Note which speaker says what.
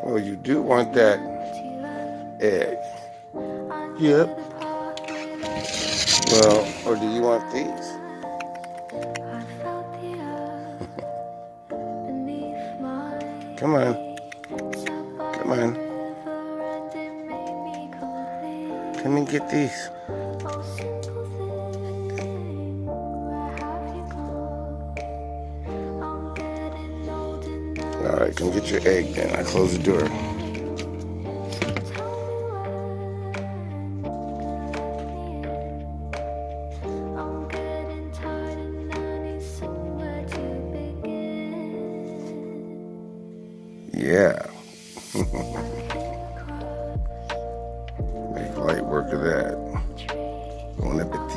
Speaker 1: Oh, you do want that egg. Yep. Well, or do you want these? Come on. Come on. Come and get these. All right, come get your egg then. I close the door. Yeah. Make light work of that. Bon appetit.